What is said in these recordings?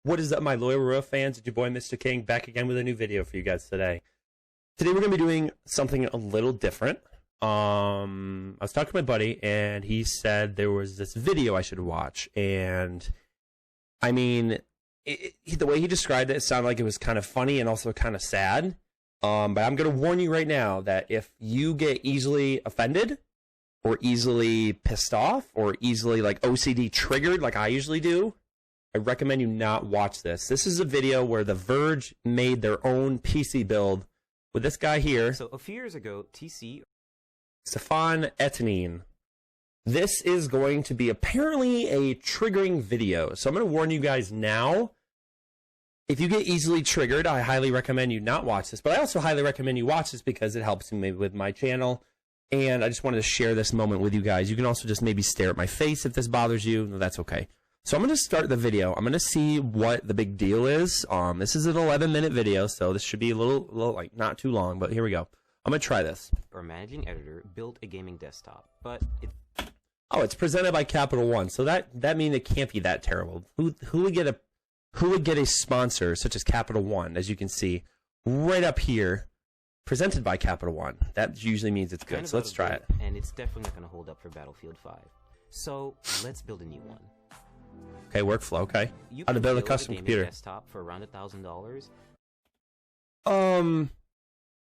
What is up, my loyal Royal fans? It's your boy, Mr. King, back again with a new video for you guys today. Today we're going to be doing something a little different. I was talking to my buddy, and he said there was this video I should watch. And, I mean, the way he described it sounded like it was kind of funny and also kind of sad. But I'm going to warn you right now that if you get easily offended, or easily pissed off, or easily, like, OCD triggered like I usually do, I recommend you not watch this. This is a video where the Verge made their own PC build with this guy here. So a few years ago, Stefan Etenine. This is going to be apparently a triggering video. So I'm going to warn you guys now. If you get easily triggered, I highly recommend you not watch this. But I also highly recommend you watch this because it helps me with my channel. And I just wanted to share this moment with you guys. You can also just maybe stare at my face if this bothers you. No, that's okay. So I'm going to start the video. I'm going to see what the big deal is. This is an 11-minute video, so this should be a little like not too long, but here we go. I'm going to try this. Our managing editor built a gaming desktop, but oh, it's presented by Capital One, so that means it can't be that terrible. Who would get a sponsor such as Capital One, as you can see right up here, presented by Capital One? That usually means it's good. So let's try it. And it's definitely not going to hold up for Battlefield 5. So let's build a new one. Okay, workflow. Okay, how to build a custom computer desktop for around $1,000.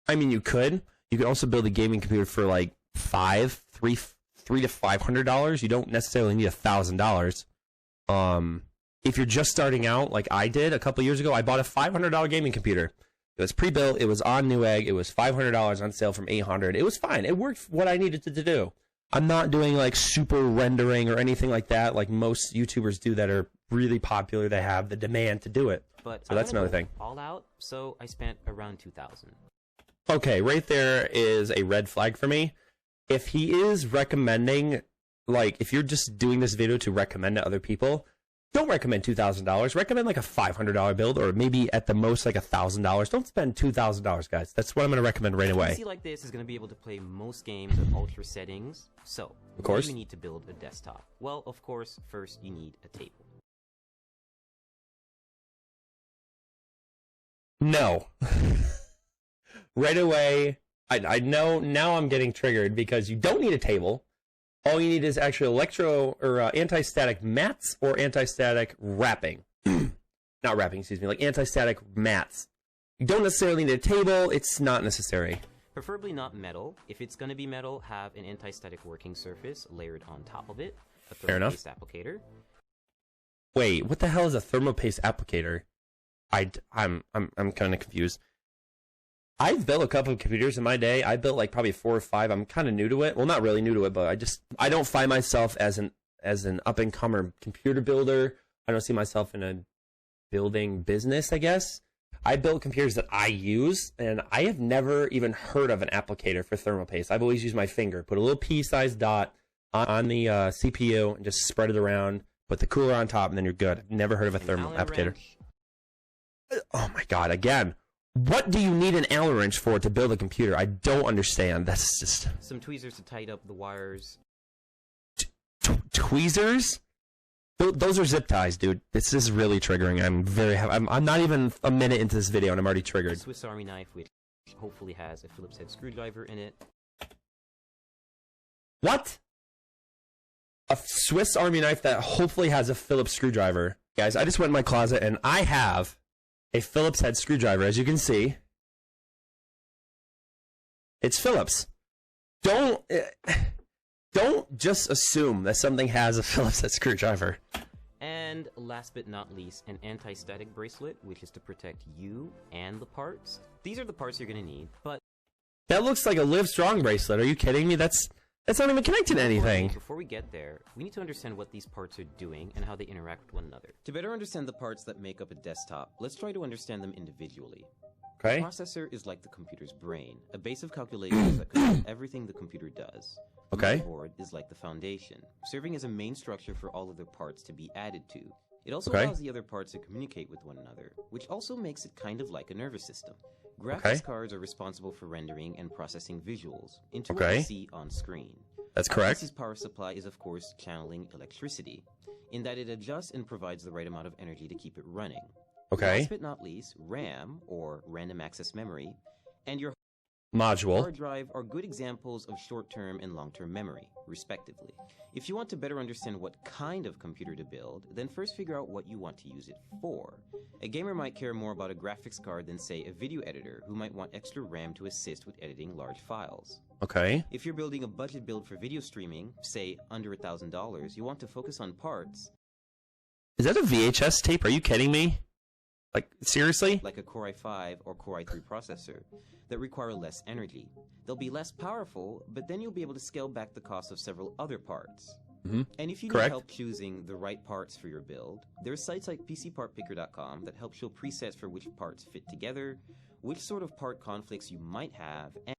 I mean, you could also build a gaming computer for like $300 to $500. You don't necessarily need $1,000. If you're just starting out, like I did a couple years ago, I bought a $500 gaming computer. It was pre-built. It was on Newegg. It was $500 on sale from $800. It was fine. It worked what I needed to do. I'm not doing like super rendering or anything like that, like most YouTubers do that are really popular. They have the demand to do it. But so that's another thing. All out, so I spent around $2,000. Okay, right there is a red flag for me. If he is recommending, like, if you're just doing this video to recommend to other people, don't recommend $2,000. Recommend like a $500 build, or maybe at the most like $1,000. Don't spend $2,000, guys. That's what I'm going to recommend right away. A PC like this is going to be able to play most games at ultra settings. So, of course, what do you need to build a desktop? Well, of course, first you need a table. No. Right away, I know now I'm getting triggered because you don't need a table. All you need is actually anti-static mats or anti-static wrapping. Not wrapping, excuse me, like anti-static mats. You don't necessarily need a table. It's not necessary. Preferably not metal. If it's going to be metal, have an anti-static working surface layered on top of it. A thermopaste applicator. Wait, what the hell is a thermopaste applicator? I'm kind of confused. I've built a couple of computers in my day. I built like probably 4 or 5. I'm kind of new to it. Well, not really new to it, but I don't find myself as an up-and-comer computer builder. I don't see myself in a building business, I guess. I build computers that I use, and I have never even heard of an applicator for thermopaste. I've always used my finger. Put a little pea-sized dot on the CPU and just spread it around. Put the cooler on top, and then you're good. I've never heard of a thermal applicator. Oh my god, again. What do you need an Allen wrench for to build a computer? I don't understand. That's just... Some tweezers to tighten up the wires. Tweezers? Those are zip ties, dude. This is really triggering. I'm not even a minute into this video and I'm already triggered. A Swiss Army knife, which hopefully has a Phillips head screwdriver in it. What? A Swiss Army knife that hopefully has a Phillips screwdriver. Guys, I just went in my closet and I have a Phillips head screwdriver, as you can see. It's Phillips. Don't just assume that something has a Phillips head screwdriver. And last but not least, an anti-static bracelet, which is to protect you and the parts. These are the parts you're going to need, but... That looks like a Live Strong bracelet. Are you kidding me? That's not even connected to anything. Before we get there, we need to understand what these parts are doing and how they interact with one another. To better understand the parts that make up a desktop, let's try to understand them individually. Okay. The processor is like the computer's brain, a base of calculations that control everything the computer does. Okay. The motherboard is like the foundation, serving as a main structure for all other parts to be added to. It also allows the other parts to communicate with one another, which also makes it kind of like a nervous system. Graphics cards are responsible for rendering and processing visuals into what you see on screen. That's correct. PC's power supply is, of course, channeling electricity. in that it adjusts and provides the right amount of energy to keep it running. Okay. Last but not least, RAM, or random access memory, and your Module. hard drive are good examples of short-term and long-term memory, respectively. If you want to better understand what kind of computer to build, then first figure out what you want to use it for. A gamer might care more about a graphics card than, say, a video editor, who might want extra RAM to assist with editing large files. Okay. If you're building a budget build for video streaming, say under $1,000, you want to focus on parts. Is that a VHS tape? Are you kidding me? Like, seriously? Like a Core i5 or Core i3 processor that require less energy. They'll be less powerful, but then you'll be able to scale back the cost of several other parts. Mm-hmm. And if you need Correct. help choosing the right parts for your build, there are sites like PCPartPicker.com that help show presets for which parts fit together, which sort of part conflicts you might have, and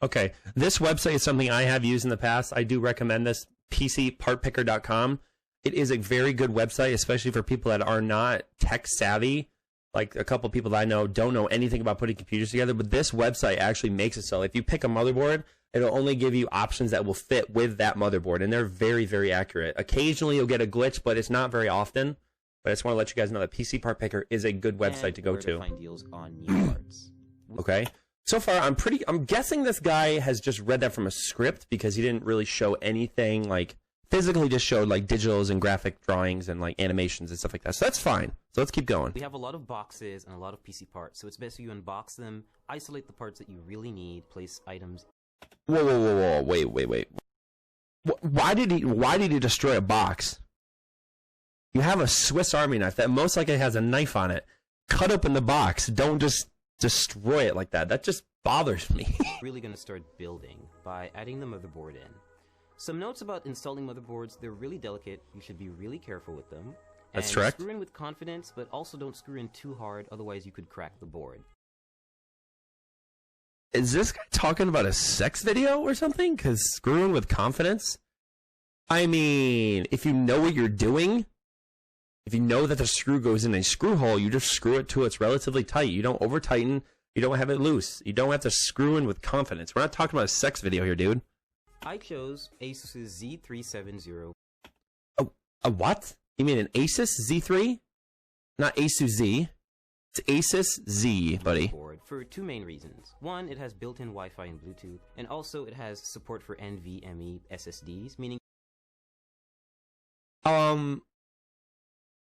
Okay. This website is something I have used in the past. I do recommend this, PCPartPicker.com. It is a very good website, especially for people that are not tech savvy. Like a couple people that I know don't know anything about putting computers together, but this website actually makes it so if you pick a motherboard, it'll only give you options that will fit with that motherboard, and they're very, very accurate. Occasionally you'll get a glitch, but it's not very often. But I just want to let you guys know that PC Part Picker is a good website to go where to. find deals on new parts. Okay. So far, I'm guessing this guy has just read that from a script because he didn't really show anything like physically, just showed like digitals and graphic drawings and like animations and stuff like that. So that's fine. So let's keep going. We have a lot of boxes and a lot of PC parts, so it's best if you unbox them, isolate the parts that you really need, place items. Whoa. Wait. Why did he destroy a box? You have a Swiss Army knife that most likely has a knife on it. Cut open the box. Don't just destroy it like that. That just bothers me. Really going to start building by adding the motherboard in. Some notes about installing motherboards: they're really delicate. You should be really careful with them. That's and correct. Screw in with confidence, but also don't screw in too hard, otherwise you could crack the board. Is this guy talking about a sex video or something? Because screwing with confidence? I mean, if you know what you're doing, if you know that the screw goes in a screw hole, you just screw it till it's relatively tight. You don't over tighten. You don't have it loose. You don't have to screw in with confidence. We're not talking about a sex video here, dude. I chose Asus's Z370. A what? You mean an Asus Z3? Not Asus Z. It's Asus Z, buddy. Board for two main reasons. One, it has built-in Wi-Fi and Bluetooth, and also it has support for NVMe SSDs, meaning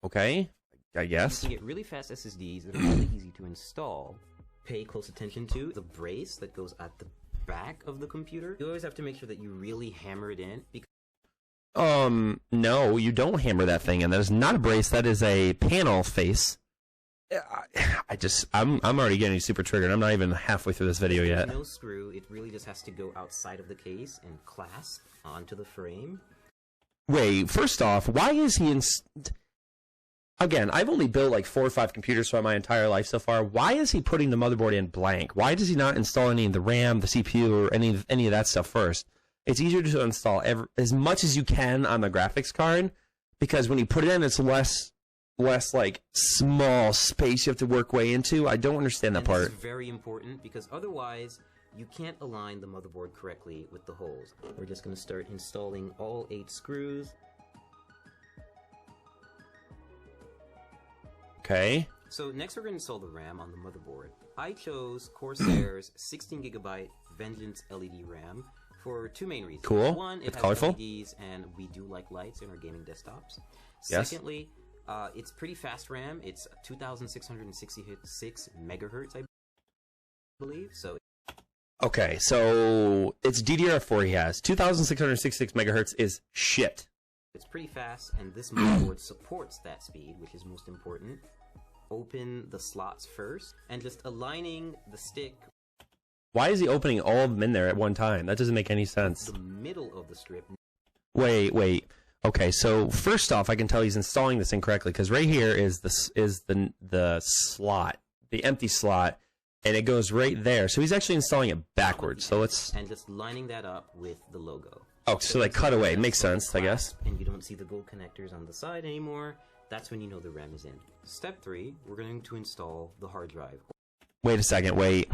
Okay, I guess. you can get really fast SSDs that are really easy to install. Pay close attention to the brace that goes at the back of the computer. You always have to make sure that you really hammer it in. No, you don't hammer that thing in. That is not a brace. That is a panel face. I'm already getting super triggered. I'm not even halfway through this video yet. There's no screw. It really just has to go outside of the case and clasp onto the frame. Wait, first off, why is he Again, I've only built like 4 or 5 computers for my entire life so far. Why is he putting the motherboard in blank? Why does he not install any of the RAM, the CPU, or any of that stuff first? It's easier to install as much as you can on the graphics card, because when you put it in, it's less like small space you have to work way into. I don't understand that part. This is very important because otherwise you can't align the motherboard correctly with the holes. We're just going to start installing all 8 screws. Okay. So next we're going to install the RAM on the motherboard. I chose Corsair's 16GB Vengeance LED RAM for 2 main reasons. Cool. One, it It's has colorful. LEDs, and we do like lights in our gaming desktops. Yes. Secondly, it's pretty fast RAM. It's 2,666 megahertz, I believe. So. Okay, so it's DDR4 he has. 2,666 megahertz is shit. It's pretty fast, and this motherboard supports that speed, which is most important. Open the slots first, and just aligning the stick. Why is he opening all of them in there at one time? That doesn't make any sense. The middle of the strip. Wait. Okay, so first off, I can tell he's installing this incorrectly because right here is the slot, the empty slot, and it goes right there. So he's actually installing it backwards. So let's and just lining that up with the logo. Oh, so like cut away. Makes sense, I guess. And you don't see the gold connectors on the side anymore. That's when you know the RAM is in. Step 3, we're going to install the hard drive. Wait a second. Wait.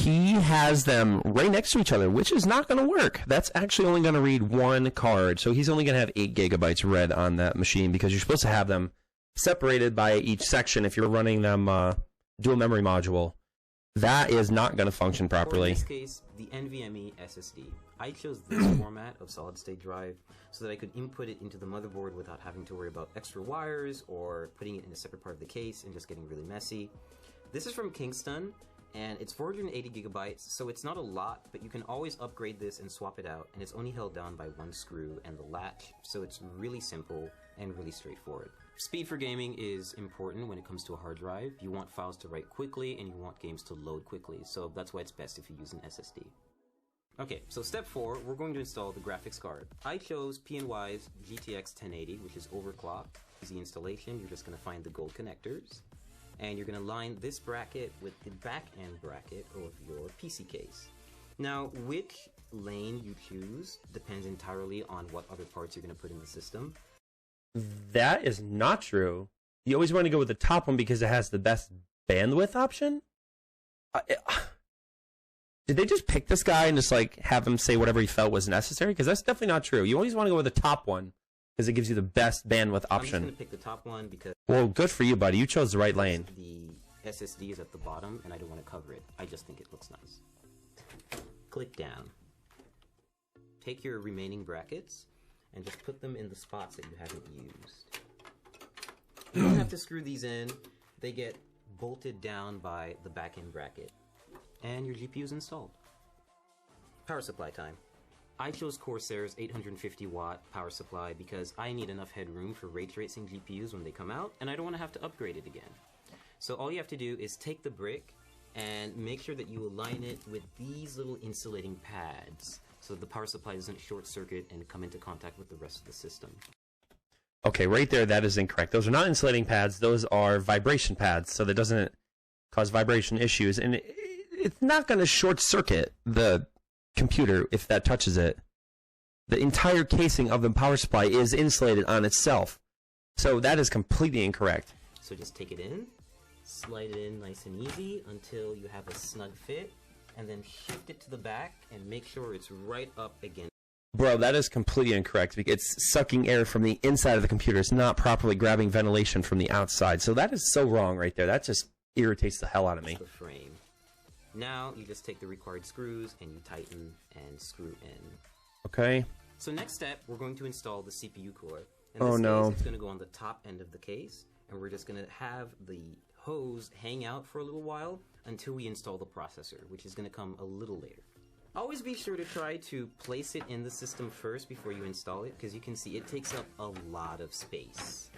he has them right next to each other, which is not going to work. That's actually only going to read one card. So he's only going to have 8 gigabytes read on that machine because you're supposed to have them separated by each section if you're running them dual memory module. That is not going to function properly. In this case, the NVMe SSD. I chose this format of solid-state drive so that I could input it into the motherboard without having to worry about extra wires or putting it in a separate part of the case and just getting really messy. This is from Kingston, and it's 480 gigabytes, so it's not a lot, but you can always upgrade this and swap it out, and it's only held down by one screw and the latch, so it's really simple and really straightforward. Speed for gaming is important when it comes to a hard drive. You want files to write quickly, and you want games to load quickly, so that's why it's best if you use an SSD. Okay, so step 4, we're going to install the graphics card. I chose PNY's GTX 1080, which is overclocked. Easy installation, you're just going to find the gold connectors, and you're going to line this bracket with the back end bracket of your PC case. Now, which lane you choose depends entirely on what other parts you're going to put in the system. That is not true. You always want to go with the top one because it has the best bandwidth option? Did they just pick this guy and just like have him say whatever he felt was necessary? Because that's definitely not true. You always want to go with the top one because it gives you the best bandwidth option. I'm just going to pick the top one because... Well, good for you, buddy. You chose the right lane. The SSD is at the bottom and I don't want to cover it. I just think it looks nice. Click down. Take your remaining brackets and just put them in the spots that you haven't used. You don't have to screw these in. They get bolted down by the back end bracket. And your GPU is installed. Power supply time. I chose Corsair's 850 watt power supply because I need enough headroom for ray tracing GPUs when they come out, and I don't want to have to upgrade it again. So all you have to do is take the brick and make sure that you align it with these little insulating pads so the power supply doesn't short circuit and come into contact with the rest of the system. Okay, right there, that is incorrect. Those are not insulating pads, those are vibration pads, so that doesn't cause vibration issues. And it's not going to short circuit the computer if that touches it. The entire casing of the power supply is insulated on itself. So that is completely incorrect. So just take it in, slide it in nice and easy until you have a snug fit, and then shift it to the back and make sure it's right up against. Bro, that is completely incorrect. It's sucking air from the inside of the computer. It's not properly grabbing ventilation from the outside. So that is so wrong right there. That just irritates the hell out of me. The frame. Now you just take the required screws and you tighten and screw in. Okay. So next step, we're going to install the CPU cooler. In this case, it's going to go on the top end of the case, and we're just going to have the hose hang out for a little while until we install the processor, which is going to come a little later. Always be sure to try to place it in the system first before you install it, because you can see it takes up a lot of space.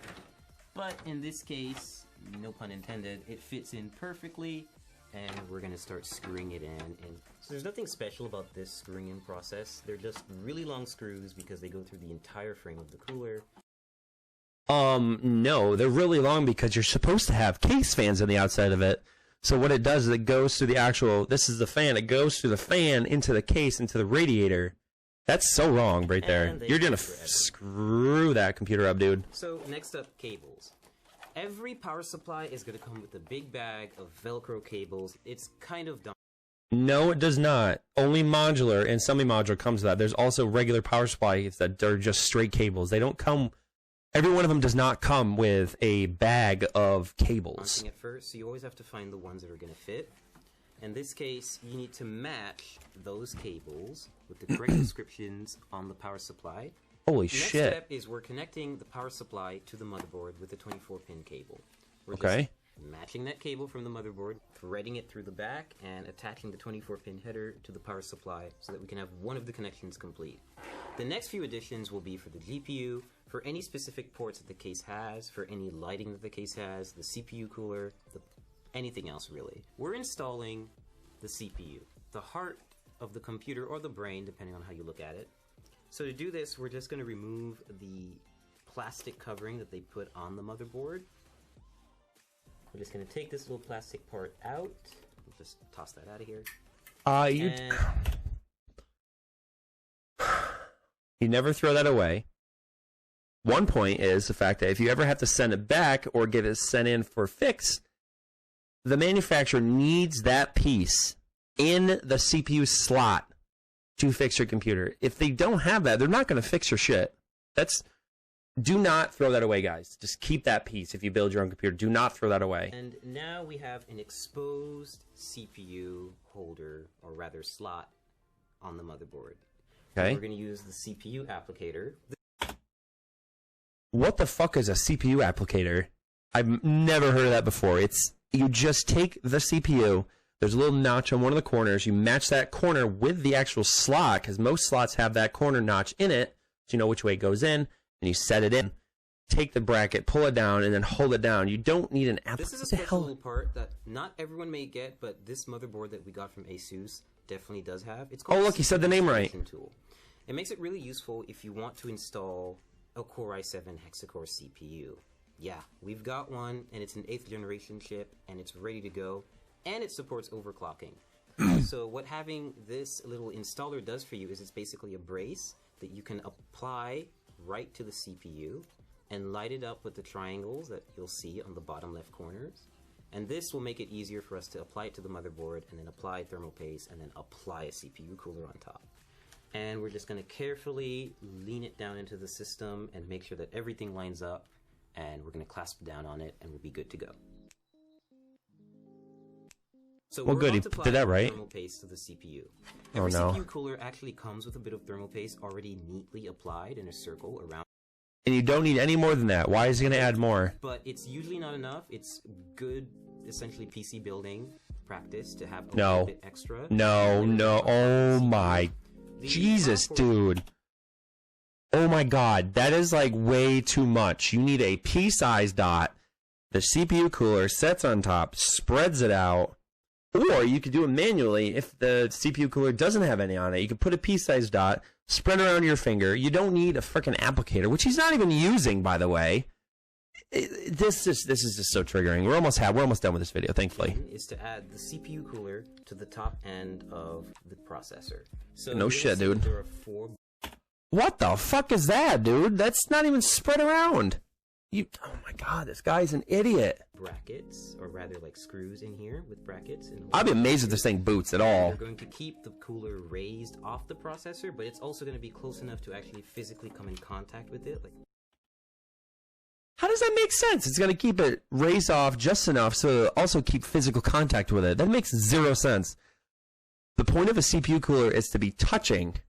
But in this case, no pun intended, it fits in perfectly, and we're going to start screwing it in. And so there's nothing special about this screwing in process. They're just really long screws because they go through the entire frame of the cooler. No, they're really long because you're supposed to have case fans on the outside of it. So what it does is it goes through the actual, this is the fan, it goes through the fan into the case, into the radiator. That's so wrong right there. You're going to screw that computer up, dude. So next up, cables. Every power supply is going to come with a big bag of Velcro cables. It's kind of dumb. No, it does not. Only modular and semi-modular comes with that. There's also regular power supplies that are just straight cables. They don't come... Every one of them does not come with a bag of cables. At first, so you always have to find the ones that are going to fit. In this case, you need to match those cables with the correct descriptions on the power supply. Holy shit. Next step is we're connecting the power supply to the motherboard with a 24-pin cable. We're just matching that cable from the motherboard, threading it through the back, and attaching the 24-pin header to the power supply so that we can have one of the connections complete. The next few additions will be for the GPU, for any specific ports that the case has, for any lighting that the case has, the CPU cooler, anything else really. We're installing the CPU, the heart of the computer or the brain, depending on how you look at it. So to do this, we're just going to remove the plastic covering that they put on the motherboard. We're just going to take this little plastic part out. We'll just toss that out of here. You never throw that away. One point is the fact that if you ever have to send it back or get it sent in for fix, the manufacturer needs that piece in the CPU slot to fix your computer. If they don't have that, they're not going to fix your shit. Do not throw that away, guys. Just keep that piece if you build your own computer. Do not throw that away. And now we have an exposed CPU holder, or rather slot, on the motherboard. Okay. We're going to use the CPU applicator. What the fuck is a CPU applicator? I've never heard of that before. You just take the CPU, there's a little notch on one of the corners, you match that corner with the actual slot, because most slots have that corner notch in it, so you know which way it goes in, and you set it in, take the bracket, pull it down, and then hold it down. You don't need an applicator. This is a special little part that not everyone may get, but this motherboard that we got from ASUS definitely does have. It's called look, you said the name right. Tool. It makes it really useful if you want to install a Core i7 hexa-core CPU. Yeah, we've got one, and it's an 8th generation chip, and it's ready to go, and it supports overclocking. So what having this little installer does for you is it's basically a brace that you can apply right to the CPU and light it up with the triangles that you'll see on the bottom left corners. And this will make it easier for us to apply it to the motherboard, and then apply thermal paste, and then apply a CPU cooler on top. And we're just going to carefully lean it down into the system and make sure that everything lines up, and we're going to clasp down on it, and we'll be good to go. So well, good, he did that right. Thermal paste to the CPU. Every CPU cooler actually comes with a bit of thermal paste already neatly applied in a circle around. And you don't need any more than that. Why is he going to add more? But it's usually not enough. It's good, essentially, PC building practice to have a little bit extra. No. Oh my Jesus, dude. Oh my God. That is like way too much. You need a pea-sized dot. The CPU cooler sets on top, spreads it out. Or you could do it manually if the CPU cooler doesn't have any on it. You could put a pea-sized dot, spread around your finger. You don't need a freaking applicator, which he's not even using, by the way. This is just so triggering. We're almost done with this video, thankfully. Is to add the CPU cooler to the top end of the processor. So no shit, dude. There are 4. What the fuck is that, dude? That's not even spread around. Oh my God, this guy's an idiot. Brackets, or rather like screws in here with brackets. I'd be amazed if this thing boots at all. We're going to keep the cooler raised off the processor, but it's also going to be close enough to actually physically come in contact with it. How does that make sense? It's going to keep it raised off just enough so it'll also keep physical contact with it. That makes zero sense. The point of a CPU cooler is to be touching,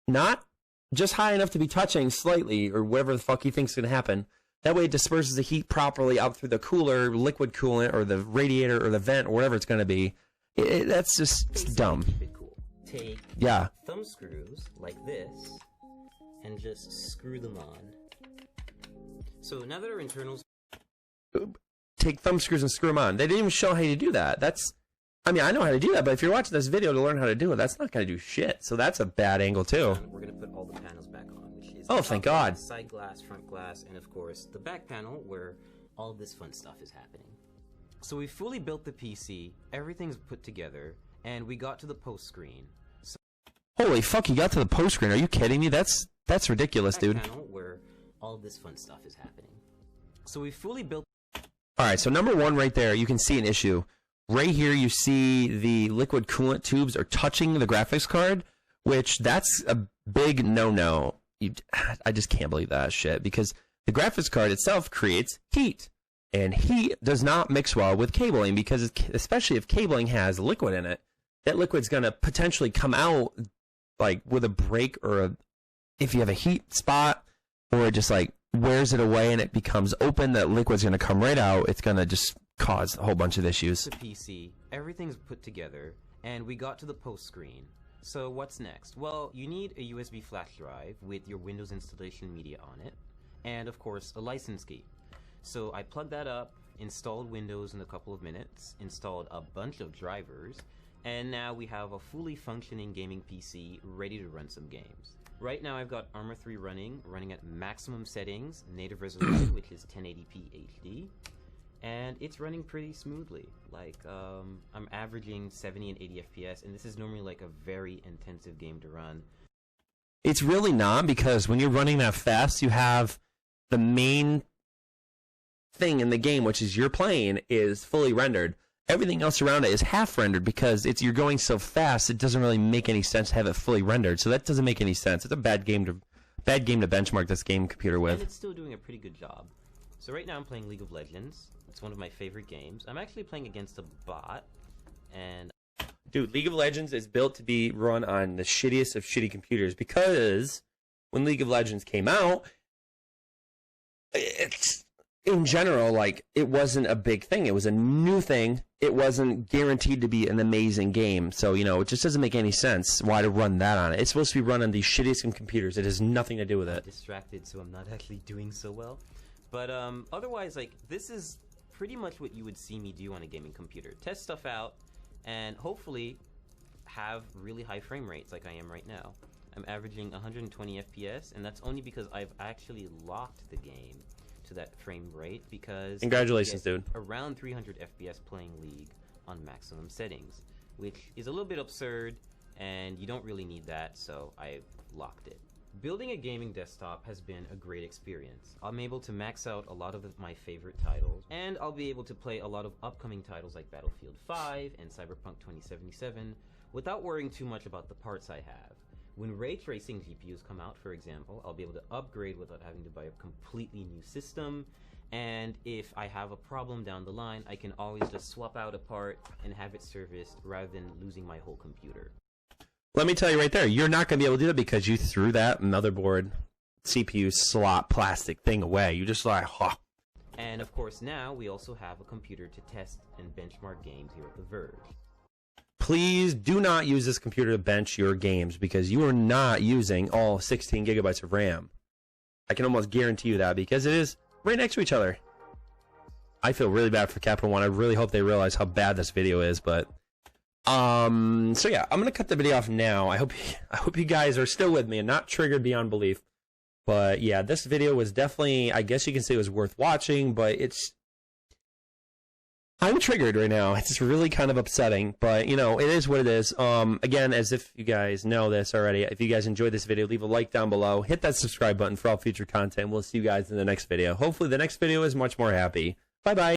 not just high enough to be touching slightly or whatever the fuck he thinks is going to happen. That way it disperses the heat properly out through the cooler, liquid coolant, or the radiator, or the vent, or whatever it's going to be. That's just dumb. Keep it cool. Take thumb screws like this and just screw them on. So now that our internals... Take thumb screws and screw them on. They didn't even show how you do that. I mean, I know how to do that, but if you're watching this video to learn how to do it, that's not going to do shit. So that's a bad angle, too. We're going to put all the panels back on, which is thank God. Side glass, front glass, and of course, the back panel where all this fun stuff is happening. So we fully built the PC, everything's put together, and we got to the post screen. So holy fuck, you got to the post screen. Are you kidding me? That's ridiculous, dude. Panel where all this fun stuff is happening. So we fully built... Alright, so number one right there, you can see an issue. Right here, you see the liquid coolant tubes are touching the graphics card, which that's a big no-no. I just can't believe that shit, because the graphics card itself creates heat, and heat does not mix well with cabling, because especially if cabling has liquid in it, that liquid's going to potentially come out like with a break, or if you have a heat spot, or it just like wears it away and it becomes open, that liquid's going to come right out. It's going to just cause a whole bunch of issues. The PC, everything's put together, and we got to the post screen. So what's next? Well, you need a USB flash drive with your Windows installation media on it, and of course a license key. So I plugged that up, installed Windows in a couple of minutes, installed a bunch of drivers, and now we have a fully functioning gaming PC ready to run some games. Right now I've got Arma 3 running at maximum settings, native resolution, which is 1080p HD. And it's running pretty smoothly. Like, I'm averaging 70 and 80 FPS, and this is normally like a very intensive game to run. It's really not, because when you're running that fast, you have the main thing in the game, which is you're playing, is fully rendered. everything else around it is half rendered because you're going so fast. It doesn't really make any sense to have it fully rendered. So that doesn't make any sense. It's a bad game to benchmark this game computer with. And it's still doing a pretty good job. So right now I'm playing League of Legends. It's one of my favorite games. I'm actually playing against a bot, and dude, League of Legends is built to be run on the shittiest of shitty computers because when League of Legends came out, it's in general, like, it wasn't a big thing. It was a new thing. It wasn't guaranteed to be an amazing game. So, you know, it just doesn't make any sense why to run that on it. It's supposed to be run on the shittiest of computers. It has nothing to do with it. Distracted, so I'm not actually doing so well. But otherwise, like, this is pretty much what you would see me do on a gaming computer. Test stuff out, and hopefully have really high frame rates like I am right now. I'm averaging 120 FPS, and that's only because I've actually locked the game to that frame rate, because congratulations, dude, around 300 FPS playing League on maximum settings, which is a little bit absurd, and you don't really need that, so I've locked it. Building a gaming desktop has been a great experience. I'm able to max out a lot of my favorite titles, and I'll be able to play a lot of upcoming titles like Battlefield 5 and Cyberpunk 2077 without worrying too much about the parts I have. When ray tracing GPUs come out, for example, I'll be able to upgrade without having to buy a completely new system. And if I have a problem down the line, I can always just swap out a part and have it serviced rather than losing my whole computer. Let me tell you right there, you're not going to be able to do that because you threw that motherboard CPU slot plastic thing away. You just like, huh. And of course now we also have a computer to test and benchmark games here at The Verge. Please do not use this computer to bench your games because you are not using all 16 gigabytes of RAM. I can almost guarantee you that because it is right next to each other. I feel really bad for Capital One. I really hope they realize how bad this video is, but so yeah, I'm gonna cut the video off now. I hope you guys are still with me and not triggered beyond belief. But yeah, this video was definitely, I guess you can say it was worth watching, but I'm triggered right now. It's really kind of upsetting, but you know, it is what it is. Again, as if you guys know this already, if you guys enjoyed this video, leave a like down below, hit that subscribe button for all future content. We'll see you guys in the next video. Hopefully the next video is much more happy. Bye bye.